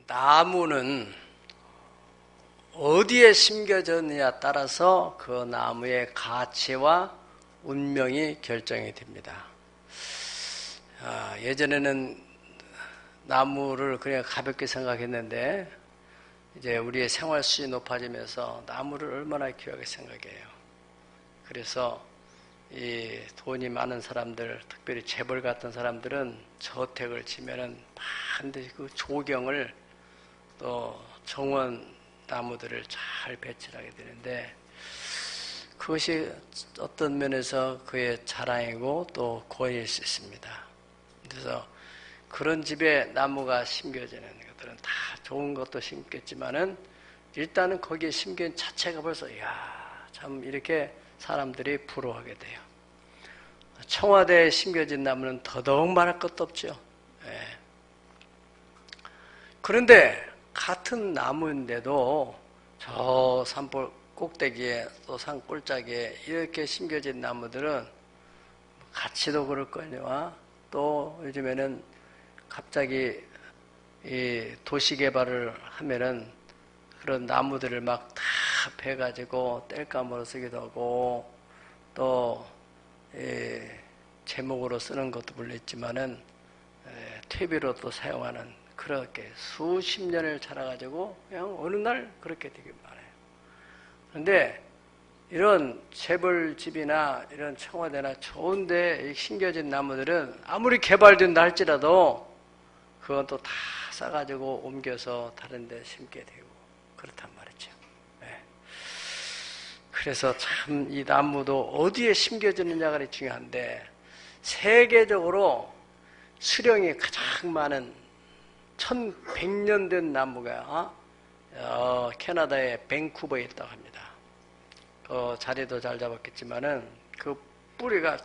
나무는 어디에 심겨졌느냐에 따라서 그 나무의 가치와 운명이 결정이 됩니다. 예전에는 나무를 그냥 가볍게 생각했는데 이제 우리의 생활 수준이 높아지면서 나무를 얼마나 귀하게 생각해요. 그래서 이 돈이 많은 사람들, 특별히 재벌 같은 사람들은 저택을 지면은 반드시 그 조경을 또 정원 나무들을 잘 배치하게 되는데, 그것이 어떤 면에서 그의 자랑이고 또 고의일 수 있습니다. 그래서 그런 집에 나무가 심겨지는 것들은 다 좋은 것도 심겠지만은 일단은 거기에 심겨진 자체가 벌써 이야 참 이렇게 사람들이 부러워하게 돼요. 청와대에 심겨진 나무는 더더욱 말할 것도 없죠. 예. 그런데 같은 나무인데도 저 산골 꼭대기에 또 산 꼴짝에 이렇게 심겨진 나무들은 가치도 그럴거니와 또 요즘에는 갑자기 이 도시개발을 하면은 그런 나무들을 막 다 베가지고 땔감으로 쓰기도 하고 또 제목으로 쓰는 것도 물론 있지만은 퇴비로 또 사용하는 그렇게 수십 년을 자라가지고 그냥 어느 날 그렇게 되게 많아요. 그런데 이런 재벌집이나 이런 청와대나 좋은데 심겨진 나무들은 아무리 개발된다 할지라도 그건 또 다 싸가지고 옮겨서 다른 데 심게 되고 그렇단 말이죠. 네. 그래서 참 이 나무도 어디에 심겨지느냐가 중요한데, 세계적으로 수령이 가장 많은 1100년 된 나무가 캐나다의 밴쿠버에 있다고 합니다. 자리도 잘 잡았겠지만은 그 뿌리가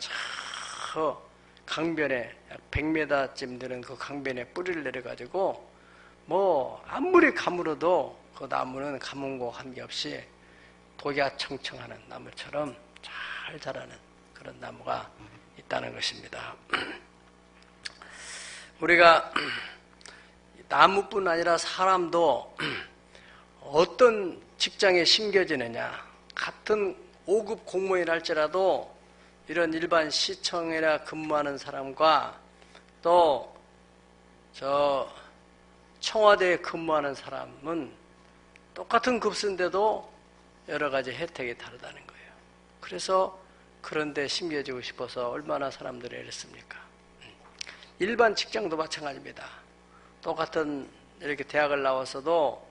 저 강변에 100m쯤 되는 그 강변에 뿌리를 내려가지고 뭐 아무리 가물어도 그 나무는 가문고 한 게 없이 독야 청청하는 나무처럼 잘 자라는 그런 나무가 있다는 것입니다. 우리가 나무뿐 아니라 사람도 어떤 직장에 심겨지느냐, 같은 5급 공무원이라 할지라도 이런 일반 시청이나 근무하는 사람과 또 청와대에 근무하는 사람은 똑같은 급수인데도 여러 가지 혜택이 다르다는 거예요. 그래서 그런 데 심겨지고 싶어서 얼마나 사람들이 애랬습니까? 일반 직장도 마찬가지입니다. 똑같은 이렇게 대학을 나와서도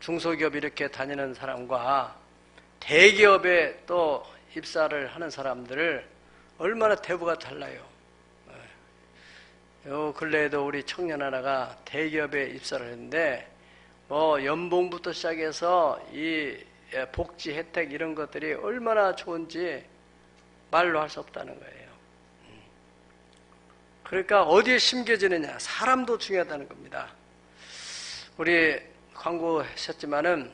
중소기업 이렇게 다니는 사람과 대기업에 또 입사를 하는 사람들을 얼마나 대우가 달라요. 요 근래에도 우리 청년 하나가 대기업에 입사를 했는데 뭐 연봉부터 시작해서 이 복지 혜택 이런 것들이 얼마나 좋은지 말로 할 수 없다는 거예요. 그러니까 어디에 심겨지느냐, 사람도 중요하다는 겁니다. 우리 광고하셨지만은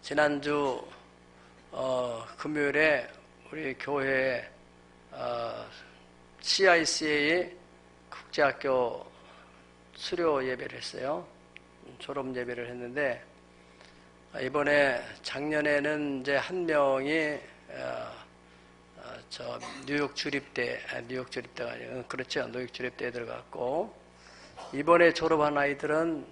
지난주 금요일에 우리 교회에 CICA 국제학교 수료 예배를 했어요. 졸업 예배를 했는데 이번에 작년에는 이제 한 명이 뉴욕 주립대가 아니고 그렇죠. 뉴욕 주립대에 들어갔고, 이번에 졸업한 아이들은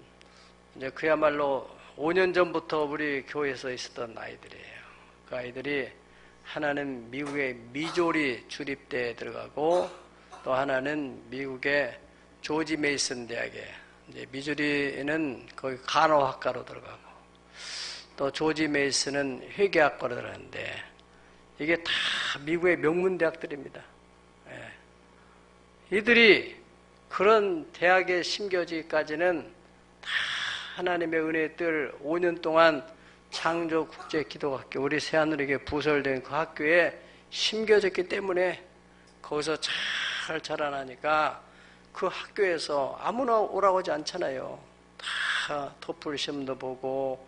이제 그야말로 5년 전부터 우리 교회에서 있었던 아이들이에요. 그 아이들이 하나는 미국의 미조리 주립대에 들어가고 또 하나는 미국의 조지 메이슨 대학에, 이제 미조리는 거기 간호학과로 들어가고 또 조지 메이슨은 회계학과로 들어가는데 이게 다 미국의 명문 대학들입니다. 이들이 그런 대학에 심겨지기까지는 다 하나님의 은혜의 뜰 5년 동안 창조국제기독학교, 우리 새하늘에게 부설된 그 학교에 심겨졌기 때문에 거기서 잘 자라나니까 그 학교에서 아무나 오라고 하지 않잖아요. 다 토플 시험도 보고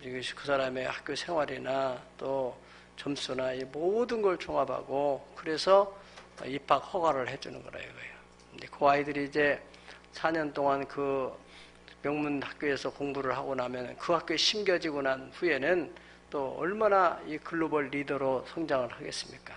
그 사람의 학교 생활이나 또 점수나 이 모든 걸 종합하고 그래서 입학 허가를 해주는 거라 이거예요. 근데 그 아이들이 이제 4년 동안 그 명문 학교에서 공부를 하고 나면 그 학교에 심겨지고 난 후에는 또 얼마나 이 글로벌 리더로 성장을 하겠습니까?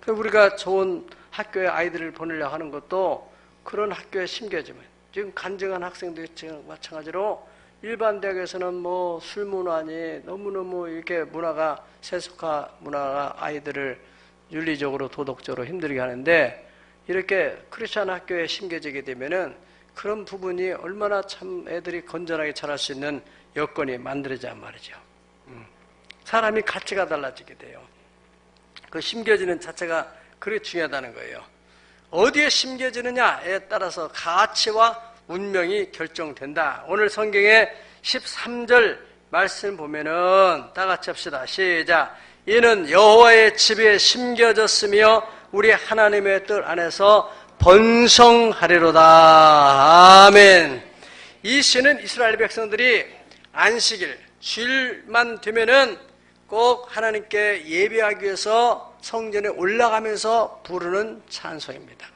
그 우리가 좋은 학교에 아이들을 보내려고 하는 것도 그런 학교에 심겨지면, 지금 간증한 학생도 마찬가지로 일반 대학에서는 뭐 술문화니 너무너무 이렇게 문화가, 세속화 문화가 아이들을 윤리적으로 도덕적으로 힘들게 하는데, 이렇게 크리스천 학교에 심겨지게 되면은 그런 부분이 얼마나 참 애들이 건전하게 자랄 수 있는 여건이 만들어지란 말이죠. 사람이 가치가 달라지게 돼요. 그 심겨지는 자체가 그렇게 중요하다는 거예요. 어디에 심겨지느냐에 따라서 가치와 운명이 결정된다. 오늘 성경의 13절 말씀 보면은 다 같이 합시다. 시작. 이는 여호와의 집에 심겨졌으며 우리 하나님의 뜻 안에서 번성하리로다. 아멘. 이 시는 이스라엘 백성들이 안식일, 주일만 되면은 꼭 하나님께 예배하기 위해서 성전에 올라가면서 부르는 찬송입니다.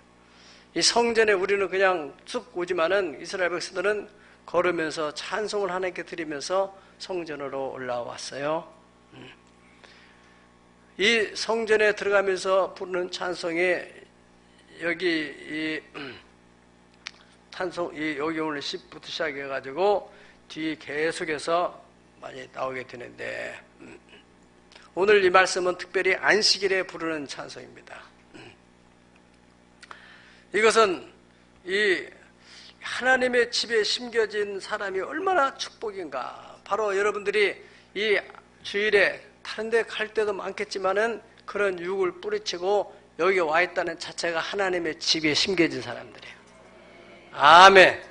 이 성전에 우리는 그냥 쑥 오지만은 이스라엘 백성들은 걸으면서 찬송을 하나님께 드리면서 성전으로 올라왔어요. 이 성전에 들어가면서 부르는 찬송이 여기 여기 오늘 10부터 시작해가지고 뒤에 계속해서 많이 나오게 되는데, 오늘 이 말씀은 특별히 안식일에 부르는 찬송입니다. 이것은 이 하나님의 집에 심겨진 사람이 얼마나 축복인가. 바로 여러분들이 이 주일에 다른 데 갈 때도 많겠지만은 그런 유혹을 뿌리치고 여기 와 있다는 자체가 하나님의 집에 심겨진 사람들이에요. 아멘.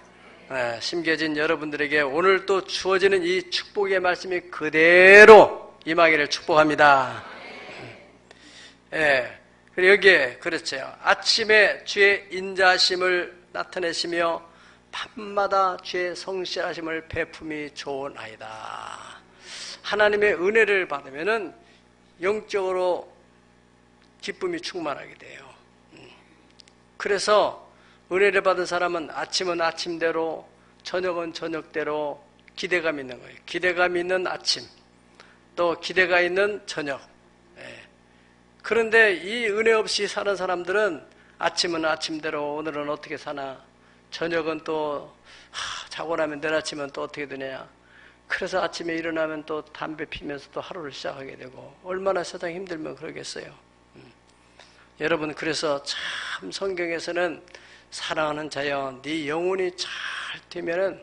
심겨진 여러분들에게 오늘 또 주어지는 이 축복의 말씀이 그대로 임하기를 축복합니다. 그리고 여기에 그렇죠. 아침에 주의 인자심을 나타내시며 밤마다 주의 성실하심을 베품이 좋으나이다. 하나님의 은혜를 받으면은 영적으로 기쁨이 충만하게 돼요. 그래서 은혜를 받은 사람은 아침은 아침대로, 저녁은 저녁대로 기대감 있는 거예요. 기대감 있는 아침, 또 기대가 있는 저녁. 그런데 이 은혜 없이 사는 사람들은 아침은 아침대로 오늘은 어떻게 사나, 저녁은 또 자고 나면 내일 아침은 또 어떻게 되냐. 그래서 아침에 일어나면 또 담배 피면서 또 하루를 시작하게 되고, 얼마나 세상 힘들면 그러겠어요. 여러분, 그래서 참 성경에서는 사랑하는 자여, 네 영혼이 잘 되면은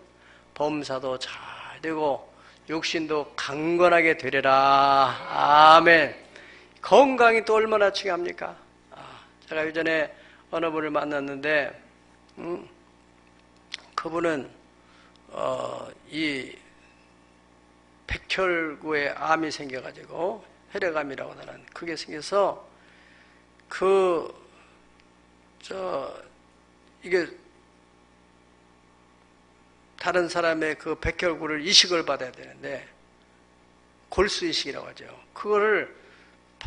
범사도 잘 되고 육신도 강건하게 되리라. 아멘. 건강이 또 얼마나 중요합니까? 제가 예전에 어느 분을 만났는데, 그분은 이 백혈구에 암이 생겨가지고 혈액암이라고 하는 그게 생겨서 이게 다른 사람의 그 백혈구를 이식을 받아야 되는데, 골수 이식이라고 하죠. 그거를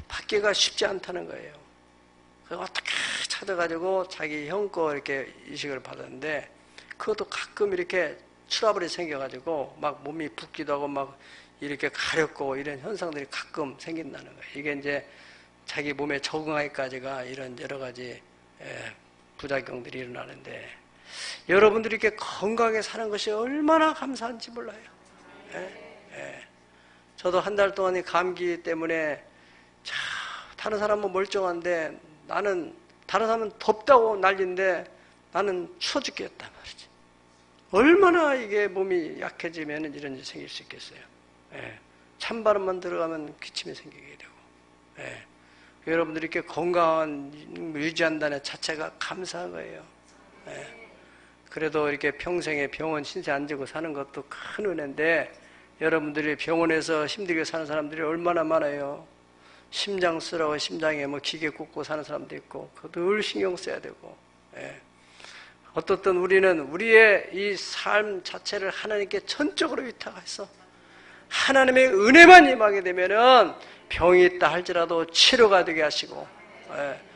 받기가 쉽지 않다는 거예요. 그래서 어떻게 찾아가지고 자기 형 거 이렇게 이식을 받았는데, 그것도 가끔 이렇게 트러블이 생겨가지고 막 몸이 붓기도 하고 막 이렇게 가렵고 이런 현상들이 가끔 생긴다는 거예요. 이게 이제 자기 몸에 적응하기까지가 이런 여러 가지 부작용들이 일어나는데, 여러분들이 이렇게 건강하게 사는 것이 얼마나 감사한지 몰라요. 저도 한 달 동안 이 감기 때문에 다른 사람은 멀쩡한데, 나는 다른 사람은 덥다고 난리인데 나는 추워 죽겠단 말이지. 얼마나 이게 몸이 약해지면 이런 일이 생길 수 있겠어요. 찬바람만 들어가면 기침이 생기게 되고. 여러분들이 이렇게 건강한 유지한다는 자체가 감사한 거예요. 그래도 이렇게 평생에 병원 신세 안 지고 사는 것도 큰 은혜인데, 여러분들이 병원에서 힘들게 사는 사람들이 얼마나 많아요. 심장 쓰라고 심장에 뭐 기계 꽂고 사는 사람도 있고, 그것도 늘 신경 써야 되고. 어떻든 우리는 우리의 이 삶 자체를 하나님께 전적으로 위탁해서 하나님의 은혜만 임하게 되면은 병이 있다 할지라도 치료가 되게 하시고,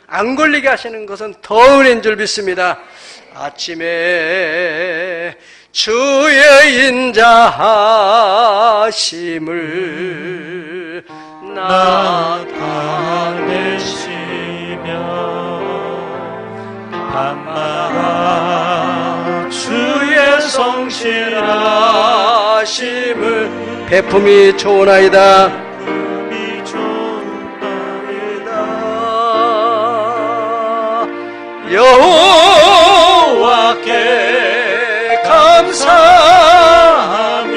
안 걸리게 하시는 것은 더 은혜인 줄 믿습니다. 아침에 주의 인자하심을 나타내시며 밤마다 주의 성실하심을 배품이 좋으나이다. 여호와께 감사하며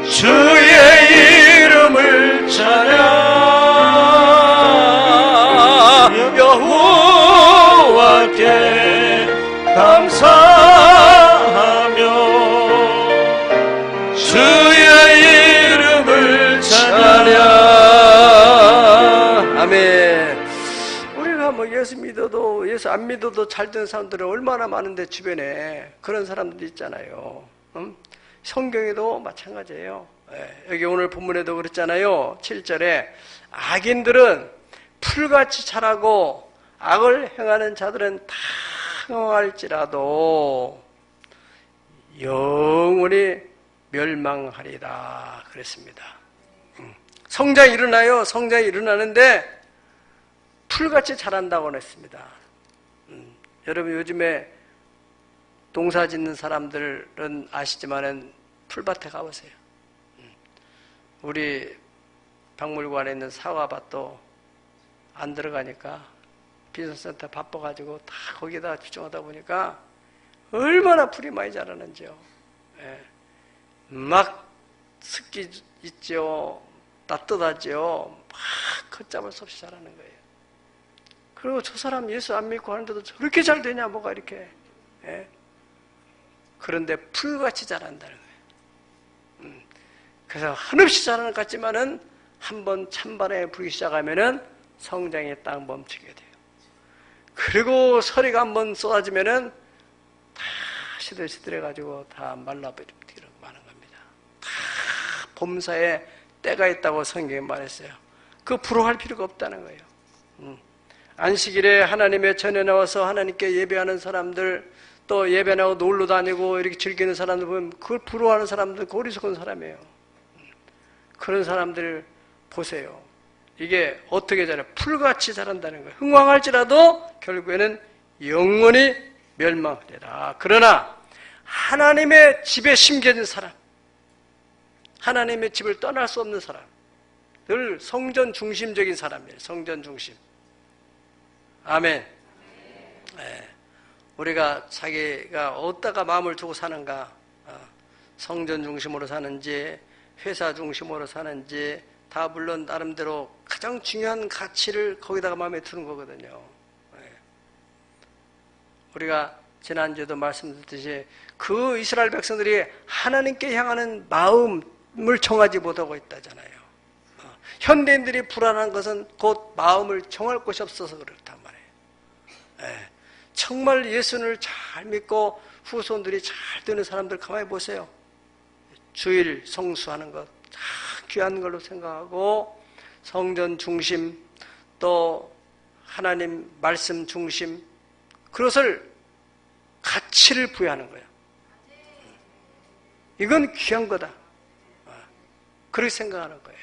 주의 이름을 찬양 여호와께 감사하며 주의 이름을 찬양. 아멘. 예수 믿어도 예수 안 믿어도 잘 되는 사람들은 얼마나 많은데 주변에 그런 사람들이 있잖아요. 성경에도 마찬가지예요. 여기 오늘 본문에도 그랬잖아요. 7절에 악인들은 풀같이 자라고 악을 행하는 자들은 다 흥황할지라도 영원히 멸망하리라 그랬습니다. 성장이 일어나요. 성장이 일어나는데 풀같이 자란다고 했습니다. 여러분 요즘에 농사 짓는 사람들은 아시지만은 풀밭에 가보세요. 우리 박물관에 있는 사과밭도 안 들어가니까 비전센터 바빠가지고 다 거기다 집중하다 보니까 얼마나 풀이 많이 자라는지요. 막 습기 있죠. 따뜻하죠. 막 걷잡을 수 없이 자라는 거예요. 그리고 저 사람 예수 안 믿고 하는데도 저렇게 잘 되냐 뭐가 이렇게. 그런데 풀같이 자란다는 거예요. 그래서 한없이 자라는 것 같지만은 한번 찬바람에 불기 시작하면은 성장이 딱 멈추게 돼요. 그리고 서리가 한번 쏟아지면은 다 시들시들해가지고 다 말라버리고 마는 겁니다. 다 봄사에 때가 있다고 성경에 말했어요. 그 부러워할 필요가 없다는 거예요. 안식일에 하나님의 전에 나와서 하나님께 예배하는 사람들, 또 예배하고 놀러 다니고 이렇게 즐기는 사람들 보면 그걸 부러워하는 사람들, 그 어리석은 사람이에요. 그런 사람들 보세요. 이게 어떻게 자라요? 풀같이 자란다는 거예요. 흥왕할지라도 결국에는 영원히 멸망하리라. 그러나 하나님의 집에 심겨진 사람, 하나님의 집을 떠날 수 없는 사람, 늘 성전 중심적인 사람이에요. 성전 중심. 아멘. 네. 우리가 자기가 어디다가 마음을 두고 사는가, 성전 중심으로 사는지 회사 중심으로 사는지 다 물론 나름대로 가장 중요한 가치를 거기다가 마음에 두는 거거든요. 네. 우리가 지난주에도 말씀드렸듯이 그 이스라엘 백성들이 하나님께 향하는 마음을 정하지 못하고 있다잖아요. 현대인들이 불안한 것은 곧 마음을 정할 곳이 없어서 그렇단 말이에요. 네. 정말 예수를 잘 믿고 후손들이 잘 되는 사람들 가만히 보세요. 주일 성수하는 것 다 귀한 걸로 생각하고 성전 중심, 또 하나님 말씀 중심, 그것을 가치를 부여하는 거예요. 이건 귀한 거다. 그렇게 생각하는 거예요.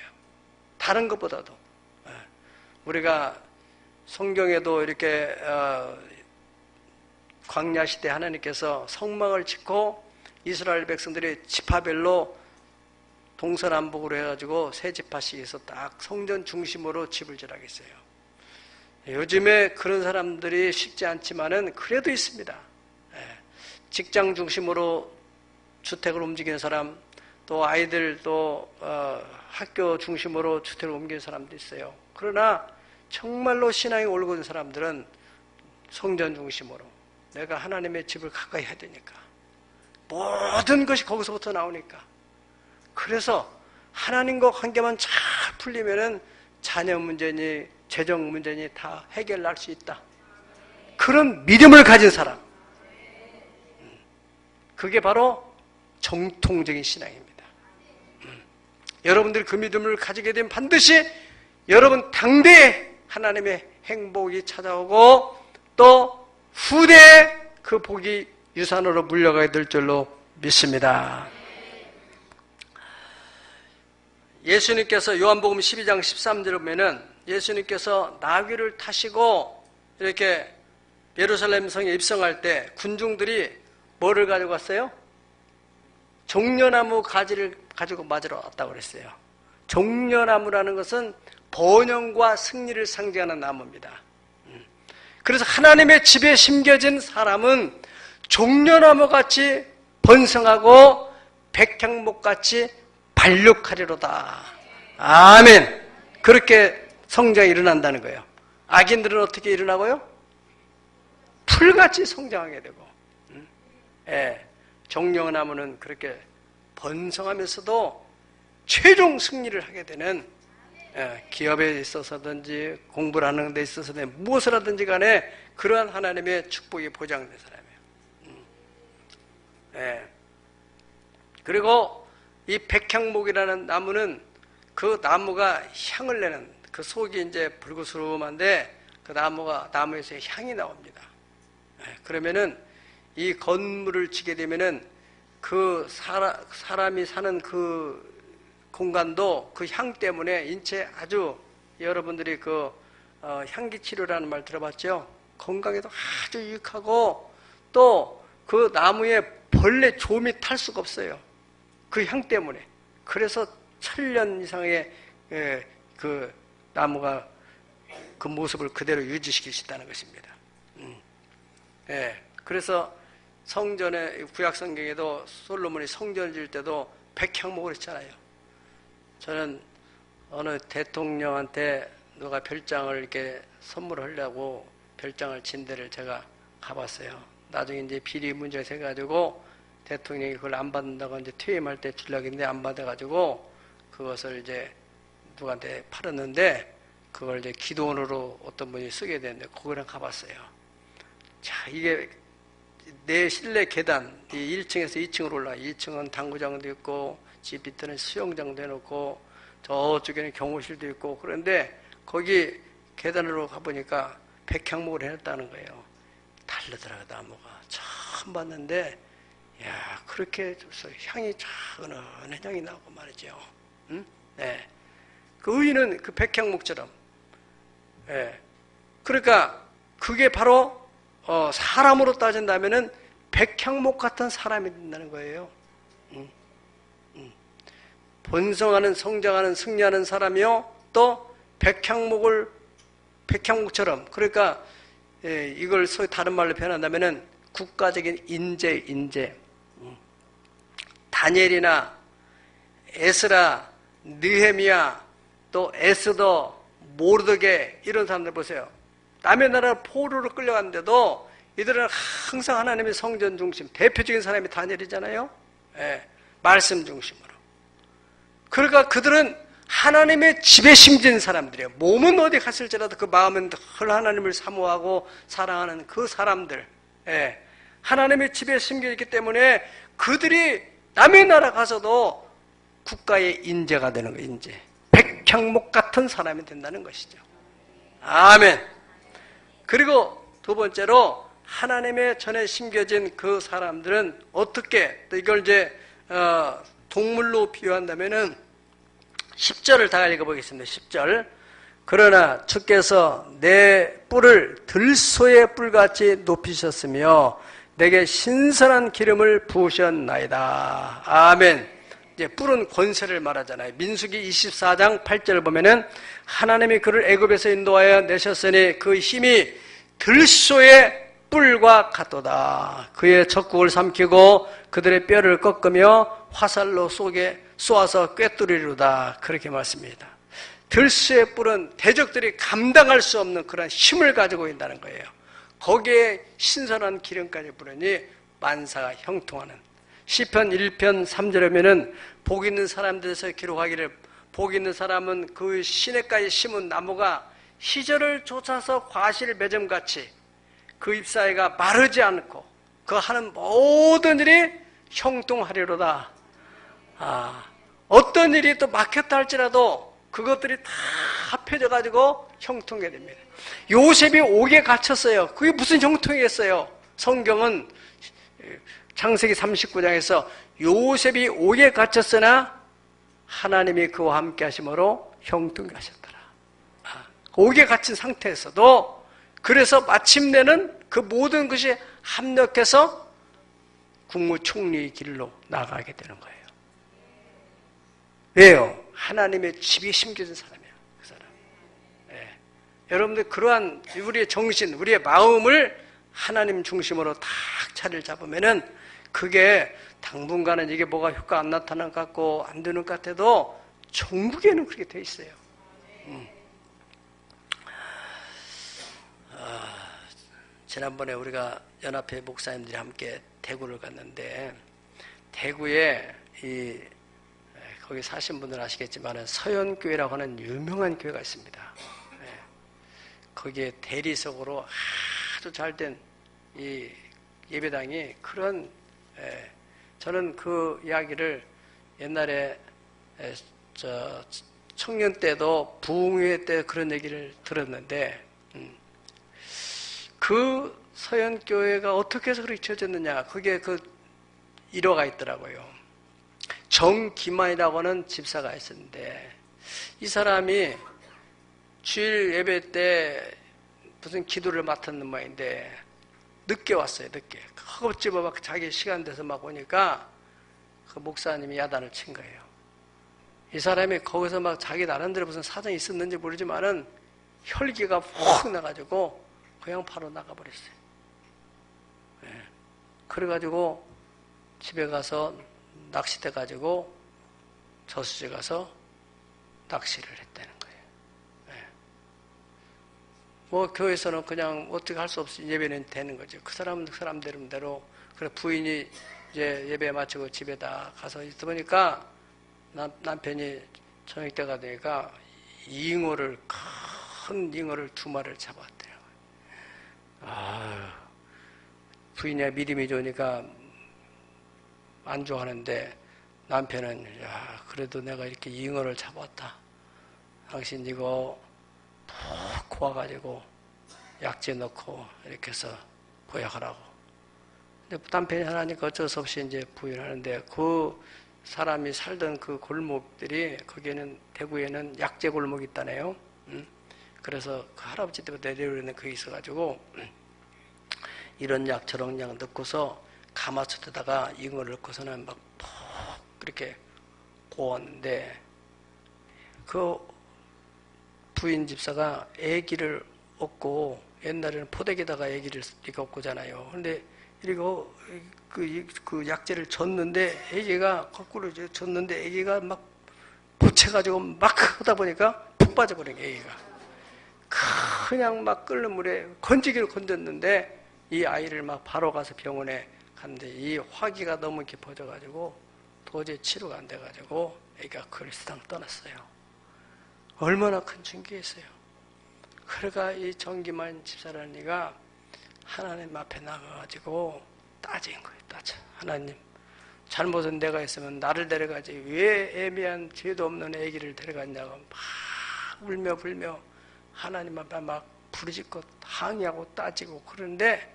다른 것보다도. 우리가 성경에도 이렇게 광야 시대 하나님께서 성막을 짓고 이스라엘 백성들이 지파별로 동서남북으로 해가지고 세 지파씩 해서 딱 성전 중심으로 집을 지라고 했어요. 요즘에 그런 사람들이 쉽지 않지만은 그래도 있습니다. 직장 중심으로 주택을 움직이는 사람, 또 아이들 또 학교 중심으로 주택을 옮기는 사람도 있어요. 그러나 정말로 신앙이 올고 있는 사람들은 성전 중심으로 내가 하나님의 집을 가까이 해야 되니까 모든 것이 거기서부터 나오니까. 그래서 하나님과 관계만 잘 풀리면은 자녀 문제니 재정 문제니 다 해결할 수 있다. 그런 믿음을 가진 사람, 그게 바로 정통적인 신앙입니다. 여러분들이 그 믿음을 가지게 되면 반드시 여러분 당대에 하나님의 행복이 찾아오고 또 후대에 그 복이 유산으로 물려가게 될 줄로 믿습니다. 예수님께서 요한복음 12장 13절에 보면은 예수님께서 나귀를 타시고 이렇게 예루살렘 성에 입성할 때 군중들이 뭐를 가지고 왔어요? 종려나무 가지를 가지고 맞으러 왔다고 그랬어요. 종려나무라는 것은 번영과 승리를 상징하는 나무입니다. 그래서 하나님의 집에 심겨진 사람은 종려나무같이 번성하고 백향목같이 발육하리로다. 아멘. 그렇게 성장이 일어난다는 거예요. 악인들은 어떻게 일어나고요? 풀같이 성장하게 되고, 종려나무는 그렇게 번성하면서도 최종 승리를 하게 되는, 기업에 있어서든지 공부를 하는 데 있어서든 무엇을 하든지 간에 그러한 하나님의 축복이 보장된 사람이에요. 그리고 이 백향목이라는 나무는 그 나무가 향을 내는, 그 속이 이제 불구스름한데 그 나무에서 향이 나옵니다. 그러면은 이 건물을 지게 되면은 그 사람이 사는 그 공간도 그 향 때문에 인체 아주, 여러분들이 그 향기 치료라는 말 들어봤죠? 건강에도 아주 유익하고 또 그 나무에 벌레 좀이 탈 수가 없어요. 그 향 때문에. 그래서 1000년 이상의 그 나무가 그 모습을 그대로 유지시킬 수 있다는 것입니다. 그래서 성전에, 구약 성경에도 솔로몬이 성전을 지을 때도 백향목을 했잖아요. 저는 어느 대통령한테 누가 별장을 이렇게 선물하려고 별장을 진 데를 제가 가봤어요. 나중에 이제 비리 문제가 생겨가지고 대통령이 그걸 안 받는다고 이제 퇴임할 때 주려고 했는데 안 받아가지고 그것을 이제 누구한테 팔았는데 그걸 이제 기도원으로 어떤 분이 쓰게 됐는데 거기랑 가봤어요. 자, 이게 내 실내 계단, 이 1층에서 2층으로 올라가. 2층은 당구장도 있고 집 밑에는 수영장도 해놓고 저쪽에는 경호실도 있고, 그런데 거기 계단으로 가보니까 백향목을 해놨다는 거예요. 다르더라고요, 나무가. 처음 봤는데, 야, 그렇게 향이 은은한 향이 나고 말이죠. 응? 네. 그 의인은 그 백향목처럼. 그러니까 그게 바로 사람으로 따진다면은 백향목 같은 사람이 된다는 거예요. 번성하는, 성장하는, 승리하는 사람이요. 또 백향목처럼. 그러니까 이걸 소위 다른 말로 표현한다면은 국가적인 인재. 다니엘이나 에스라, 느헤미야, 또 에스더, 모르드게 이런 사람들 보세요. 남의 나라 포로로 끌려갔는데도 이들은 항상 하나님의 성전 중심, 대표적인 사람이 다니엘이잖아요. 말씀 중심으로. 그러니까 그들은 하나님의 집에 심진 사람들이에요. 몸은 어디 갔을지라도 그 마음은 늘 하나님을 사모하고 사랑하는 그 사람들. 하나님의 집에 심겨있기 때문에 그들이 남의 나라 가서도 국가의 인재가 되는 거예요. 인재. 백향목 같은 사람이 된다는 것이죠. 아멘. 그리고 두 번째로 하나님의 전에 심겨진 그 사람들은 어떻게, 또 이걸 이제 동물로 비유한다면은 10절을 다 읽어보겠습니다. 10절. 그러나 주께서 내 뿔을 들소의 뿔같이 높이셨으며 내게 신선한 기름을 부으셨나이다. 아멘. 이제 뿔은 권세를 말하잖아요. 민수기 24장 8절을 보면은 하나님이 그를 애굽에서 인도하여 내셨으니 그 힘이 들소의 뿔과 같도다. 그의 적국을 삼키고 그들의 뼈를 꺾으며 화살로 쏘아서 꿰뚫으리로다. 그렇게 말씀입니다. 들소의 뿔은 대적들이 감당할 수 없는 그런 힘을 가지고 있다는 거예요. 거기에 신선한 기름까지 부르니 만사가 형통하는. 시편 1편 3절에 보면은 복 있는 사람들에서 기록하기를, 복 있는 사람은 그 시냇가에 심은 나무가 희절을 쫓아서 과실 매점같이 그 잎사이가 마르지 않고 그 하는 모든 일이 형통하리로다. 어떤 일이 또 막혔다 할지라도 그것들이 다 펴져가지고 형통하게 됩니다. 요셉이 옥에 갇혔어요. 그게 무슨 형통이겠어요? 성경은 창세기 39장에서 요셉이 옥에 갇혔으나 하나님이 그와 함께 하심으로 형통하게 하셨더라. 옥에 갇힌 상태에서도 그래서 마침내는 그 모든 것이 합력해서 국무총리의 길로 나가게 되는 거예요. 왜요? 하나님의 집이 심겨진 사람이에요. 그 사람. 네. 여러분들 그러한 우리의 정신, 우리의 마음을 하나님 중심으로 딱 자리를 잡으면은 그게 당분간은 이게 뭐가 효과 안 나타나는 것 같고 안 되는 것 같아도 종국에는 그렇게 돼 있어요. 지난번에 우리가 연합회 목사님들이 함께 대구를 갔는데 대구에 거기 사신 분들은 아시겠지만 서연교회라고 하는 유명한 교회가 있습니다. 거기에 대리석으로 아주 잘된 이 예배당이 그런 저는 그 이야기를 옛날에 청년 때도 부흥회 때 그런 얘기를 들었는데 그 서연교회가 어떻게 해서 그렇게 지어졌느냐 그게 그 일화가 있더라고요. 정기만이라고 하는 집사가 있었는데 이 사람이 주일 예배 때 무슨 기도를 맡았는 모양인데 늦게 왔어요. 늦게 허겁지겁 막 자기 시간 돼서 막 오니까 그 목사님이 야단을 친 거예요. 이 사람이 거기서 막 자기 나름대로 무슨 사정이 있었는지 모르지만은 혈기가 훅 나가지고 그냥 바로 나가버렸어요. 네. 그래가지고 집에 가서 낚싯대 가지고 저수지에 가서 낚시를 했다는 거예요. 네. 뭐 교회에서는 그냥 어떻게 할 수 없이 예배는 되는 거죠. 그 사람대로 그래 부인이 이제 예배 마치고 집에다 가서 있다 보니까 남편이 저녁 때가 되니까 큰 잉어를 2마리를 잡았대요. 부인이 믿음이 좋으니까 안 좋아하는데 남편은 야 그래도 내가 이렇게 잉어를 잡았다. 당신 이거 푹 고아가지고 약재 넣고 이렇게 해서 보약하라고. 근데 남편이 하나니까 어쩔 수 없이 이제 부인하는데 그 사람이 살던 그 골목들이 거기에는 대구에는 약재 골목이 있다네요. 그래서 그 할아버지 때부터 내려오는 그게 있어가지고 이런 약 저런 약 넣고서 가마솥에다가 잉어를 넣고서는 막 푹 그렇게 구웠는데 그 부인 집사가 아기를 얻고 옛날에는 포대기에다가 아기를 이렇게 얻고잖아요. 근데 이거 그 약재를 줬는데 아기가 거꾸로 줬는데 아기가 막 붙여가지고 막 하다 보니까 푹 빠져버린 게 아기가 그냥 막 끓는 물에 건지기를 건졌는데 이 아이를 막 바로 가서 병원에 갔는데 이 화기가 너무 깊어져가지고 도저히 치료가 안 돼가지고 애가 그 세상 떠났어요. 얼마나 큰 충격이었어요. 그러니까 이 정기만 집사라는 이가 하나님 앞에 나가가지고 따진 거예요. 따져. 하나님 잘못은 내가 했으면 나를 데려가지 왜 애매한 죄도 없는 애기를 데려갔냐고 막 울며 불며 하나님 앞에 막 부르짖고 항의하고 따지고 그러는데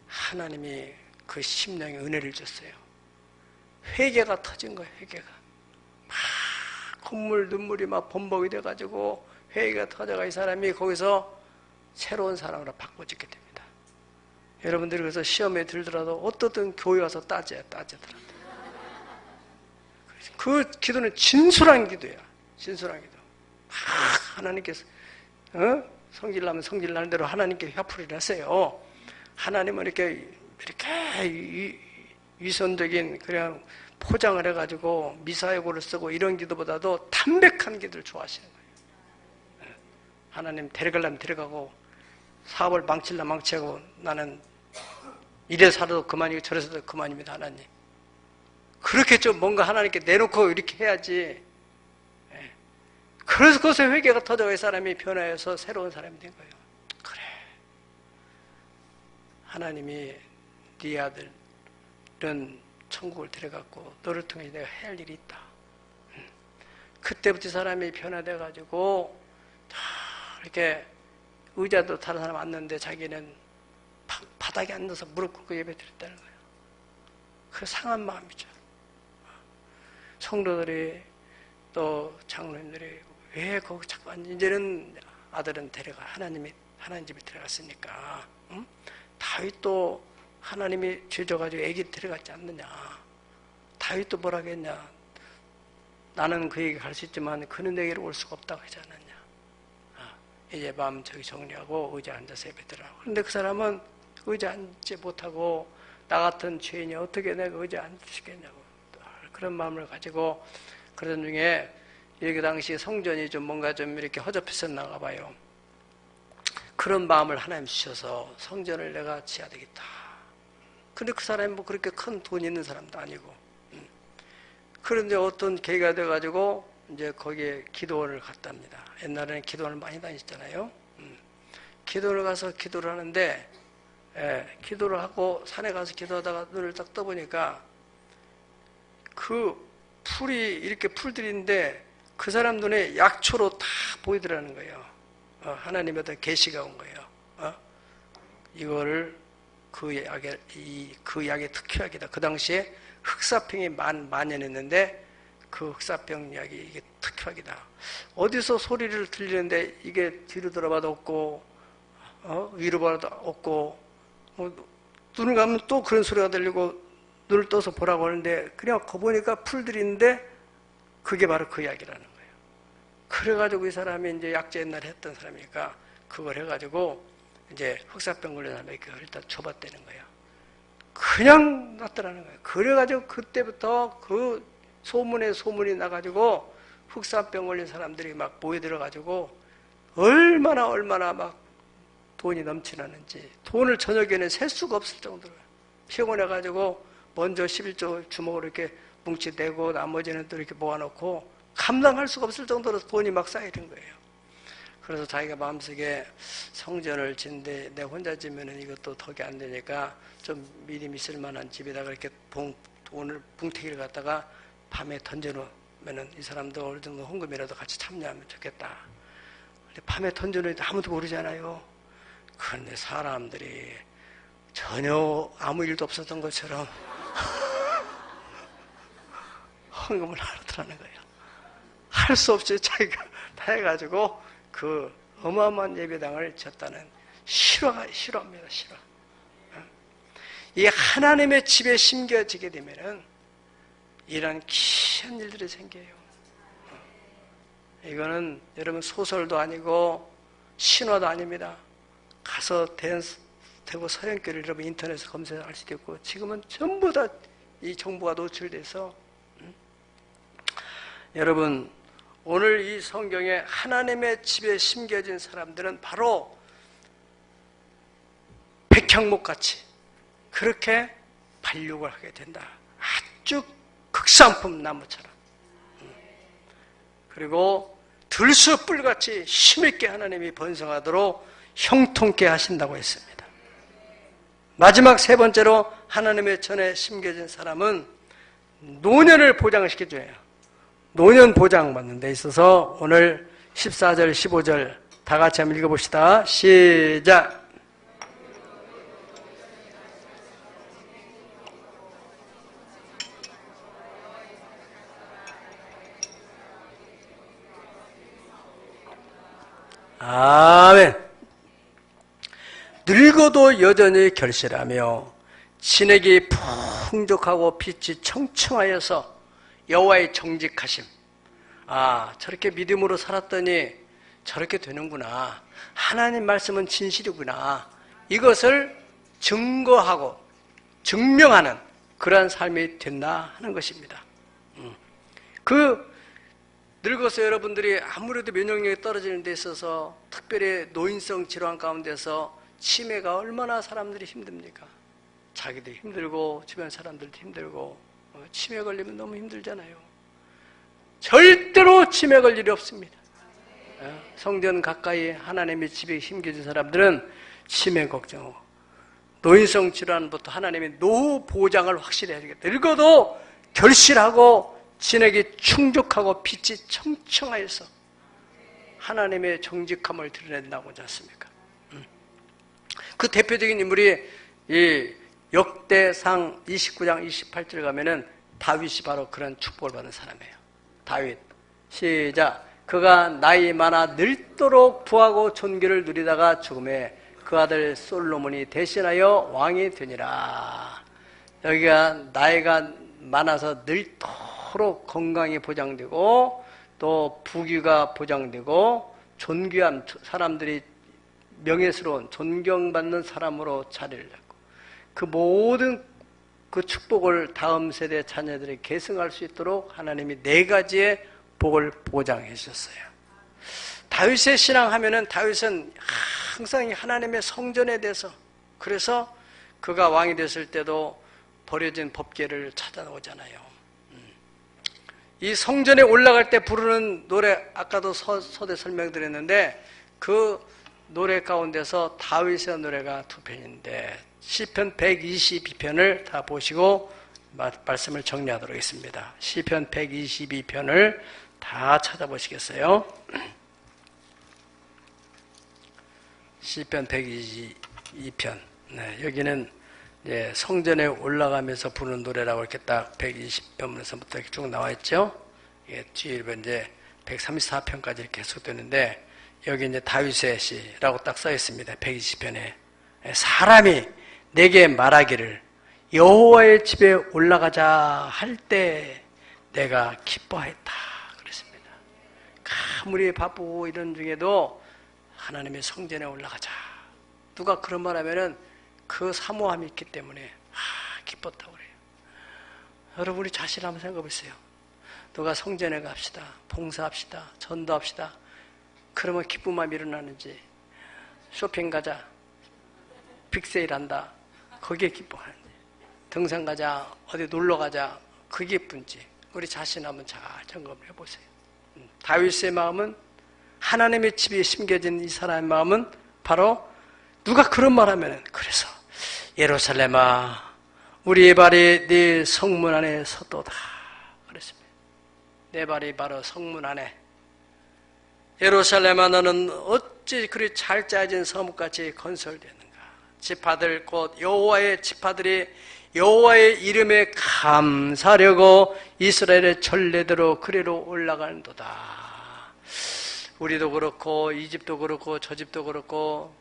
하나님이 그 심령에 은혜를 줬어요. 회개가 터진 거예요. 회개가 막 콧물 눈물이 막 범벅이 돼가지고 회개가 터져가 이 사람이 거기서 새로운 사람으로 바꿔지게 됩니다. 여러분들이 그래서 시험에 들더라도 어떻든 교회 와서 따지더라도 그 기도는 진솔한 기도야. 진솔한 기도. 막 하나님께서 성질나면 성질나는 대로 하나님께 화풀이를 하세요. 하나님은 이렇게 위선적인 그냥 포장을 해가지고 미사여구를 쓰고 이런 기도보다도 담백한 기도를 좋아하시는 거예요. 하나님 데려가려면 데려가고 사업을 망치려면 망치고 나는 이래 살아도 그만이고 저래 살아도 그만입니다. 하나님. 그렇게 좀 뭔가 하나님께 내놓고 이렇게 해야지. 그래서 그것에 회개가 터져가 이 사람이 변화해서 새로운 사람이 된 거예요. 그래. 하나님이 네 아들은 천국을 데려갔고 너를 통해 내가 해야 할 일이 있다. 그때부터 이 사람이 변화돼가지고 이렇게 의자도 다른 사람 앉는데 자기는 바닥에 앉아서 무릎 꿇고 예배 드렸다는 거예요. 그 상한 마음이죠. 성도들이 또 장로님들이 왜 거기 자꾸 앉아? 이제는 아들은 데려가 하나님 집에 들어갔으니까 다윗도 하나님이 죄져가지고 애기 데려갔지 않느냐. 다윗도 뭐라겠냐. 나는 그에게 갈 수 있지만 그는 내게로 올 수가 없다고 하지 않았냐. 이제 마음 저기 정리하고 의자에 앉아서 예배 드리라고. 그런데 그 사람은 의자에 앉지 못하고 나 같은 죄인이 어떻게 내가 의자에 앉으시겠냐고 그런 마음을 가지고 그러던 중에 이렇게 당시 성전이 좀 뭔가 좀 이렇게 허접했었나 봐요. 그런 마음을 하나님 주셔서 성전을 내가 지어야 되겠다. 근데 그 사람이 뭐 그렇게 큰 돈 있는 사람도 아니고. 그런데 어떤 계기가 돼가지고 이제 거기에 기도원을 갔답니다. 옛날에는 기도원을 많이 다녔잖아요. 기도원을 가서 기도를 하는데, 기도를 하고 산에 가서 기도하다가 눈을 딱 떠보니까 그 풀이 이렇게 풀들인데 그 사람 눈에 약초로 다 보이더라는 거예요. 하나님의 어떤 계시가 온 거예요. 이거를 그 약의 특효약이다. 그 당시에 흑사병이 만연했는데 그 흑사병 약이 이게 특효약이다. 어디서 소리를 들리는데 이게 뒤로 돌아봐도 없고, 위로 봐도 없고, 눈을 감으면 또 그런 소리가 들리고 눈을 떠서 보라고 하는데 그냥 거 보니까 풀들인데 그게 바로 그 약이라는 거예요. 그래가지고 이 사람이 이제 약재 옛날에 했던 사람이니까 그걸 해가지고 이제 흑사병 걸린 사람에게 일단 줘봤다는 거예요. 그냥 낫더라는 거예요. 그래가지고 그때부터 그 소문이 나가지고 흑사병 걸린 사람들이 막 모여들어가지고 얼마나 막 돈이 넘치나는지 돈을 저녁에는 셀 수가 없을 정도로 피곤해가지고 먼저 11조 주먹으로 이렇게 뭉치대고 나머지는 또 이렇게 모아놓고 감당할 수가 없을 정도로 돈이 막 쌓이는 거예요. 그래서 자기가 마음속에 성전을 짓는데 내 혼자 지면은 이것도 덕이 안 되니까 좀 미리 있을 만한 집에다가 이렇게 돈을 뭉태기를 갖다가 밤에 던져놓으면은 이 사람도 어느 정도 헌금이라도 같이 참여하면 좋겠다. 근데 밤에 던져놓으니까 아무도 모르잖아요. 그런데 사람들이 전혀 아무 일도 없었던 것처럼 헌금을 하더라는 거예요. 할 수 없이 자기가 다 해가지고 그 어마어마한 예배당을 졌다는 실화입니다. 실화. 이 하나님의 집에 심겨지게 되면은 이런 기이한 일들이 생겨요. 이거는 여러분 소설도 아니고 신화도 아닙니다. 가서 대구 서연교를 여러분 인터넷에 검색할 수도 있고 지금은 전부 다 이 정보가 노출돼서 여러분 오늘 이 성경에 하나님의 집에 심겨진 사람들은 바로 백향목같이 그렇게 발육을 하게 된다. 아주 극상품 나무처럼. 그리고 들소뿔같이 힘있게 하나님이 번성하도록 형통케 하신다고 했습니다. 마지막 세 번째로 하나님의 전에 심겨진 사람은 노년을 보장시켜줘요. 노년 보장받는 데 있어서 오늘 14절 15절 다 같이 한번 읽어봅시다. 시작. 아멘. 늙어도 여전히 결실하며 진액이 풍족하고 빛이 청청하여서 여호와의 정직하심. 저렇게 믿음으로 살았더니 저렇게 되는구나. 하나님 말씀은 진실이구나. 이것을 증거하고 증명하는 그러한 삶이 됐나 하는 것입니다. 늙어서 여러분들이 아무래도 면역력이 떨어지는 데 있어서 특별히 노인성 질환 가운데서 치매가 얼마나 사람들이 힘듭니까? 자기도 힘들고 주변 사람들도 힘들고 치매 걸리면 너무 힘들잖아요. 절대로 치매 걸 일이 없습니다. 성전 가까이 하나님의 집에 심겨진 사람들은 치매 걱정하고 노인성 질환부터 하나님의 노후 보장을 확실히 해야 되겠다. 늙어도 결실하고 진액이 충족하고 빛이 청청하여서 하나님의 정직함을 드러낸다고 하지 않습니까? 그 대표적인 인물이 이 역대상 29장 28절 가면은 다윗이 바로 그런 축복을 받은 사람이에요. 다윗. 시작. 그가 나이 많아 늙도록 부하고 존귀를 누리다가 죽음에 그 아들 솔로몬이 대신하여 왕이 되니라. 여기가 나이가 많아서 늙도록 건강이 보장되고 또 부귀가 보장되고 존귀한 사람들이 명예스러운 존경받는 사람으로 자리를 잡고 그 모든 그 축복을 다음 세대 자녀들이 계승할 수 있도록 하나님이 4가지의 복을 보장해 주셨어요. 다윗의 신앙 하면은 다윗은 항상 하나님의 성전에 대해서, 그래서 그가 왕이 됐을 때도 버려진 법궤를 찾아오잖아요. 이 성전에 올라갈 때 부르는 노래, 아까도 서대 설명드렸는데 그 노래 가운데서 다윗의 노래가 2편인데 시편 122편을 다 보시고 말씀을 정리하도록 하겠습니다. 시편 122편을 다 찾아보시겠어요? 시편 122편. 네, 여기는 이제 성전에 올라가면서 부르는 노래라고 이렇게 딱 120편에서부터 이렇게 쭉 나와 있죠. 예, 뒤에 이제 134편까지 이렇게 계속되는데 여기 이제 다윗의 시라고 딱 써 있습니다. 120편에 사람이 내게 말하기를 여호와의 집에 올라가자 할 때 내가 기뻐했다 그랬습니다. 아무리 바쁘고 이런 중에도 하나님의 성전에 올라가자. 누가 그런 말 하면은 그 사모함이 있기 때문에 기뻤다고 그래요. 여러분 우리 자신 한번 생각해 보세요. 누가 성전에 갑시다. 봉사합시다. 전도합시다. 그러면 기쁜 마음이 일어나는지, 쇼핑 가자. 빅세일 한다. 거기에 기뻐하는지, 등산 가자. 어디 놀러 가자. 그게 기쁜지 우리 자신 한번 잘 점검해 보세요. 다윗의 마음은, 하나님의 집에 심겨진 이 사람의 마음은 바로 누가 그런 말 하면 그래서 예루살렘아 우리의 발이 네 성문 안에 섰도다 그랬습니다. 내 발이 바로 성문 안에. 예루살렘아 너는 어찌 그리 잘 짜진 성읍같이 건설되는가. 지파들 곧 여호와의 지파들이 여호와의 이름에 감사하려고 이스라엘의 전례대로 그리로 올라가는도다. 우리도 그렇고 이 집도 그렇고 저 집도 그렇고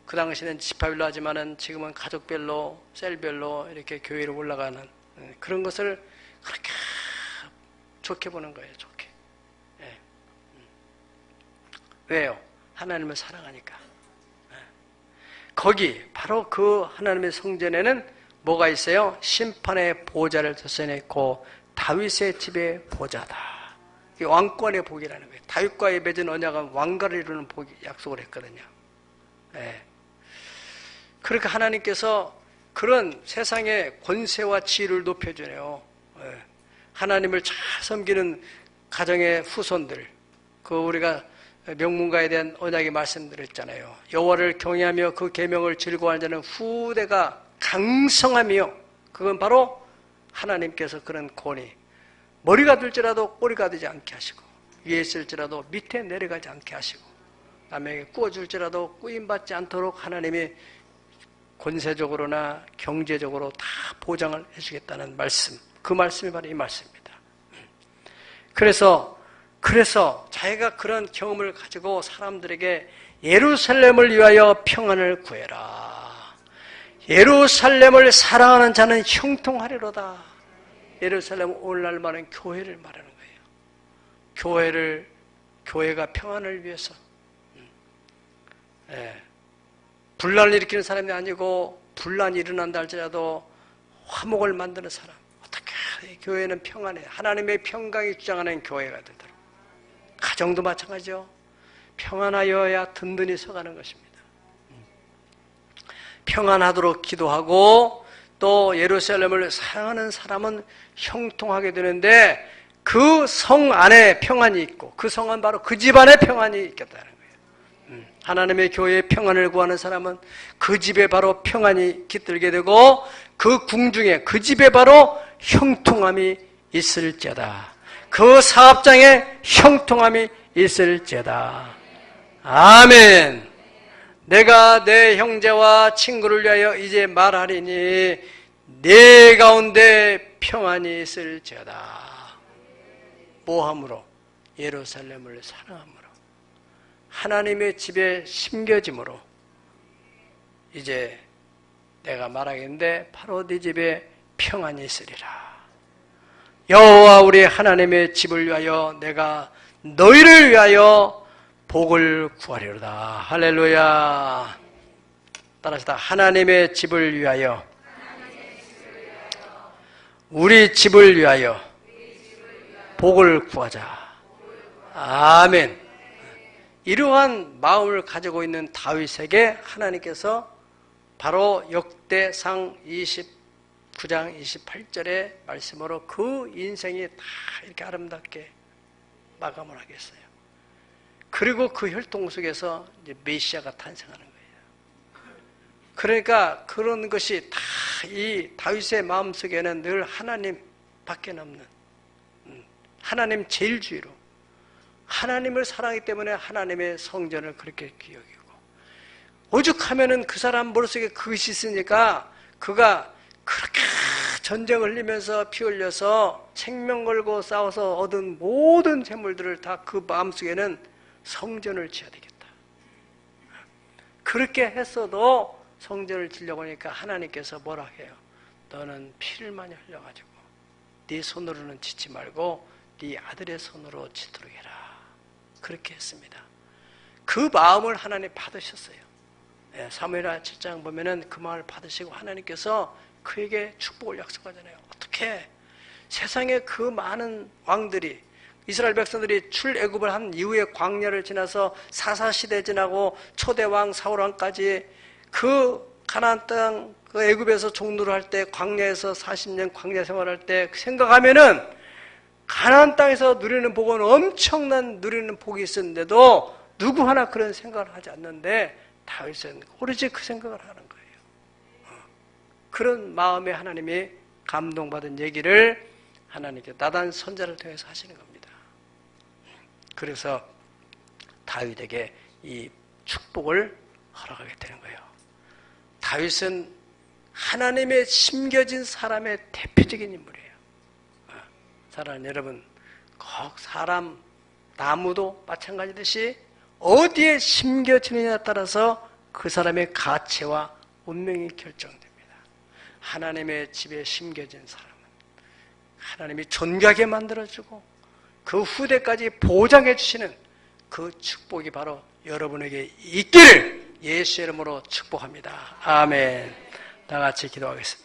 그 당시에는 지파별로 하지만은 지금은 가족별로 셀별로 이렇게 교회로 올라가는 그런 것을 그렇게 좋게 보는 거예요. 좋게. 예. 왜요? 하나님을 사랑하니까. 예. 거기 바로 그 하나님의 성전에는 뭐가 있어요? 심판의 보좌를 터세냈고 다윗의 집의 보좌다. 이게 왕권의 복이라는 거예요. 다윗과의 맺은 언약은 왕가를 이루는 복이 약속을 했거든요. 예. 그러니까 하나님께서 그런 세상의 권세와 지위를 높여주네요. 예. 하나님을 잘 섬기는 가정의 후손들, 그 우리가 명문가에 대한 언약의 말씀드렸잖아요. 여호와를 경외하며 그 계명을 즐거워하는 자는 후대가 강성하며, 그건 바로 하나님께서 그런 권위, 머리가 들지라도 꼬리가 되지 않게 하시고 위에 있을지라도 밑에 내려가지 않게 하시고 남에게 꾸어줄지라도 꾸임받지 않도록 하나님이 권세적으로나 경제적으로 다 보장을 해주겠다는 말씀, 그 말씀이 바로 이 말씀입니다. 그래서 자기가 그런 경험을 가지고 사람들에게 예루살렘을 위하여 평안을 구해라. 예루살렘을 사랑하는 자는 형통하리로다. 예루살렘 오늘날 말하는 교회를 말하는 거예요. 교회가 평안을 위해서. 분란을 일으키는 사람이 아니고 분란이 일어난다 할지라도 화목을 만드는 사람. 어떻게 교회는 평안해. 하나님의 평강이 주장하는 교회가 되도록. 가정도 마찬가지죠. 평안하여야 든든히 서가는 것입니다. 평안하도록 기도하고 또 예루살렘을 사랑하는 사람은 형통하게 되는데 그 성 안에 평안이 있고 그 성은 바로 그 집안에 평안이 있겠다는 거예요. 하나님의 교회의 평안을 구하는 사람은 그 집에 바로 평안이 깃들게 되고 그 궁중에 그 집에 바로 형통함이 있을지어다. 그 사업장에 형통함이 있을지어다. 아멘. 내가 내 형제와 친구를 위하여 이제 말하리니 내 가운데 평안이 있을지어다. 뭐함으로? 예루살렘을 사랑함으로, 하나님의 집에 심겨짐으로. 이제 내가 말하겠는데 바로 네 집에 평안이 있으리라. 여호와 우리 하나님의 집을 위하여 내가 너희를 위하여 복을 구하리로다. 할렐루야. 따라서 하나님의 집을 위하여, 우리 집을 위하여 복을 구하자. 아멘. 이러한 마음을 가지고 있는 다윗에게 하나님께서 바로 역대상 29장 28절의 말씀으로 그 인생이 다 이렇게 아름답게 마감을 하겠어요. 그리고 그 혈통 속에서 이제 메시아가 탄생하는 거예요. 그러니까 그런 것이 다 이 다윗의 마음속에는 늘 하나님밖에 없는, 하나님 제일주의로, 하나님을 사랑하기 때문에 하나님의 성전을 그렇게 기억이고, 오죽하면은 그 사람 머릿속에 그것이 있으니까 그가 그렇게 전쟁을 흘리면서 피 흘려서 생명 걸고 싸워서 얻은 모든 재물들을 다 그 마음속에는 성전을 지어야 되겠다. 그렇게 했어도 성전을 지려고 하니까 하나님께서 뭐라 해요? 너는 피를 많이 흘려가지고 네 손으로는 짓지 말고 네 아들의 손으로 짓도록 해라. 그렇게 했습니다. 그 마음을 하나님 받으셨어요. 사무엘하 7장 보면은 그 마음을 받으시고 하나님께서 그에게 축복을 약속하잖아요. 어떻게 세상에 그 많은 왕들이, 이스라엘 백성들이 출애굽을 한 이후에 광야를 지나서 사사시대 지나고 초대왕 사울왕까지 그 가나안 땅 그 애굽에서 종노를 할 때, 광야에서 40년 광야 생활할 때 생각하면은 가나안 땅에서 누리는 복은 엄청난 누리는 복이 있었는데도 누구 하나 그런 생각을 하지 않는데 다윗은 오로지 그 생각을 하는 거예요. 그런 마음에 하나님이 감동받은 얘기를 하나님께 나단 선자를 통해서 하시는 겁니다. 그래서 다윗에게 이 축복을 허락하게 되는 거예요. 다윗은 하나님의 심겨진 사람의 대표적인 인물이에요. 사랑하는 여러분, 꼭 사람, 나무도 마찬가지듯이 어디에 심겨지느냐에 따라서 그 사람의 가치와 운명이 결정됩니다. 하나님의 집에 심겨진 사람은 하나님이 존귀하게 만들어주고 그 후대까지 보장해 주시는 그 축복이 바로 여러분에게 있기를 예수 이름으로 축복합니다. 아멘. 다 같이 기도하겠습니다.